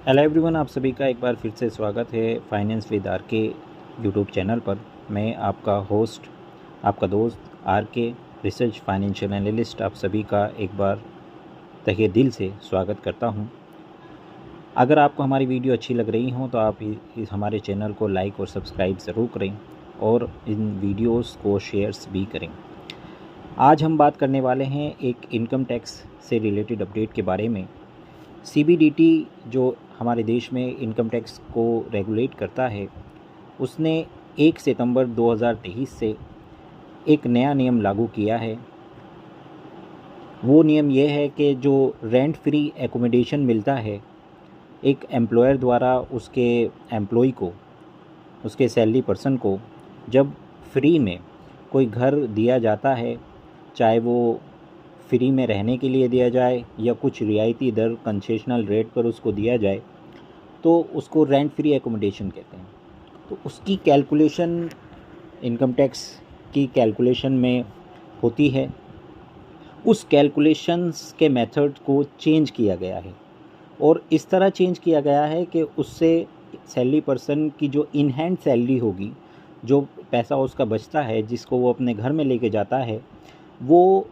Hello everyone, आप सभी का एक बार फिर से स्वागत है फाइनेंस विद आर के यूट्यूब चैनल पर। मैं आपका होस्ट, आपका दोस्त आर के रिसर्च फाइनेंशियल एनालिस्ट आप सभी का एक बार तहे दिल से स्वागत करता हूं। अगर आपको हमारी वीडियो अच्छी लग रही हो तो आप इस हमारे चैनल को लाइक और सब्सक्राइब ज़रूर करें और इन वीडियोस को शेयर्स भी करें। आज हम बात करने वाले हैं एक इनकम टैक्स से रिलेटेड अपडेट के बारे में। सीबीडीटी जो हमारे देश में इनकम टैक्स को रेगुलेट करता है, उसने 1 सितंबर 2023 से एक नया नियम लागू किया है। वो नियम ये है कि जो रेंट फ्री एकोमोडेशन मिलता है एक एम्प्लॉयर द्वारा उसके एम्प्लॉय को, उसके सैलरी पर्सन को, जब फ्री में कोई घर दिया जाता है, चाहे वो फ्री में रहने के लिए दिया जाए या कुछ रियायती दर कंसेशनल रेट पर उसको दिया जाए, तो उसको रेंट फ्री एकोमोडेशन कहते हैं। तो उसकी कैलकुलेशन इनकम टैक्स की कैलकुलेशन में होती है। उस कैलकुलेशंस के मेथड को चेंज किया गया है और इस तरह चेंज किया गया है कि उससे सैलरी पर्सन की जो इन हैंड सैलरी होगी, जो पैसा उसका बचता है जिसको वो अपने घर में लेके जाता है, वो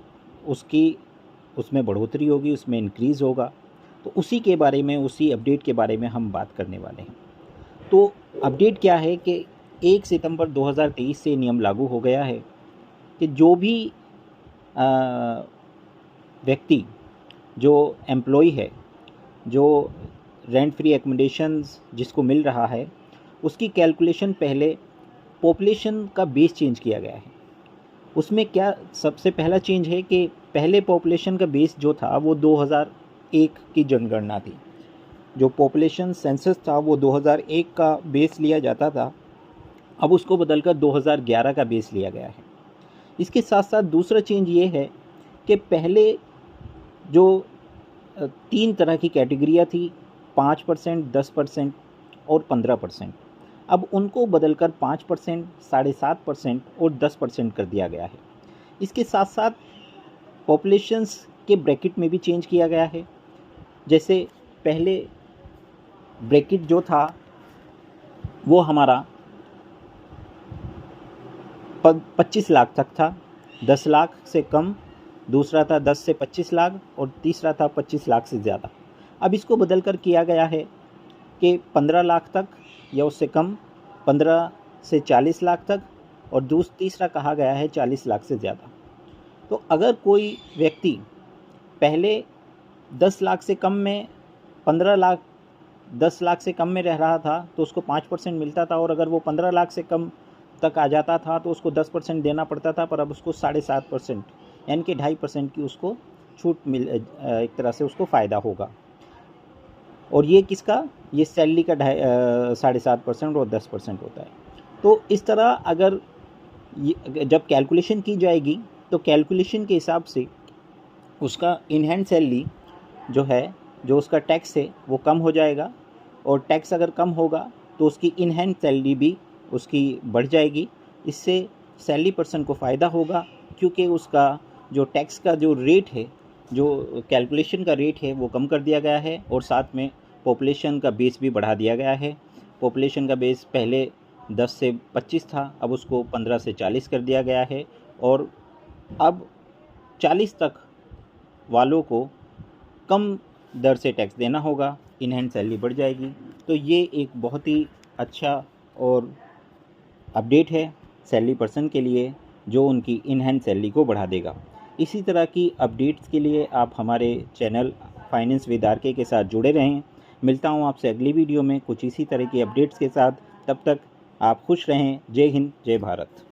उसमें बढ़ोतरी होगी, उसमें इंक्रीज़ होगा। तो उसी के बारे में, उसी अपडेट के बारे में हम बात करने वाले हैं। तो अपडेट क्या है कि 1 सितंबर 2023 से नियम लागू हो गया है कि जो भी व्यक्ति, जो एम्प्लॉय है, जो रेंट फ्री एकोमोडेशंस जिसको मिल रहा है, उसकी कैलकुलेशन पहले पॉपुलेशन का बेस चेंज किया गया है। उसमें क्या सबसे पहला चेंज है कि पहले पॉपुलेशन का बेस जो था वो 2001 की जनगणना थी। जो पॉपुलेशन सेंसस था वो 2001 का बेस लिया जाता था, अब उसको बदलकर 2011 का बेस लिया गया है। इसके साथ साथ दूसरा चेंज ये है कि पहले जो 3 तरह की कैटेगरियाँ थी, 5%, 10% और 15%, अब उनको बदलकर 5%, 7.5% और 10% कर दिया गया है। इसके साथ साथ पॉपुलेशंस के ब्रैकेट में भी चेंज किया गया है। जैसे पहले ब्रैकेट जो था वो हमारा 25 लाख तक था, 10 लाख से कम, दूसरा था 10 से 25 लाख और तीसरा था 25 लाख से ज़्यादा। अब इसको बदलकर किया गया है कि 15 लाख तक या उससे कम, 15 से 40 लाख तक और तीसरा कहा गया है 40 लाख से ज़्यादा। तो अगर कोई व्यक्ति पहले 10 लाख से कम में 10 लाख से कम में रह रहा था तो उसको 5% मिलता था, और अगर वो 15 लाख से कम तक आ जाता था तो उसको 10% देना पड़ता था, पर अब उसको 7.5% यानी कि 2.5% की उसको छूट एक तरह से उसको फ़ायदा होगा। और ये किसका, ये सैलरी का 7.5% और 10% होता है। तो इस तरह अगर जब कैलकुलेशन की जाएगी तो कैलकुलेशन के हिसाब से उसका इन हैंड सैलरी जो है, जो उसका टैक्स है, वो कम हो जाएगा, और टैक्स अगर कम होगा तो उसकी इन हैंड सैलरी भी उसकी बढ़ जाएगी। इससे सैलरी पर्सन को फ़ायदा होगा, क्योंकि उसका जो टैक्स का जो रेट है, जो कैलकुलेशन का रेट है, वो कम कर दिया गया है, और साथ में पॉपुलेशन का बेस भी बढ़ा दिया गया है। पॉपुलेशन का बेस पहले 10 से 25 था, अब उसको 15 से 40 कर दिया गया है, और अब 40 तक वालों को कम दर से टैक्स देना होगा, इन हैंड सैलरी बढ़ जाएगी। तो ये एक बहुत ही अच्छा और अपडेट है सैलरी पर्सन के लिए, जो उनकी इन हैंड सैलरी को बढ़ा देगा। इसी तरह की अपडेट्स के लिए आप हमारे चैनल फाइनेंस विद आर के साथ जुड़े रहें। मिलता हूँ आपसे अगली वीडियो में कुछ इसी तरह की अपडेट्स के साथ। तब तक आप खुश रहें। जय हिंद, जय भारत।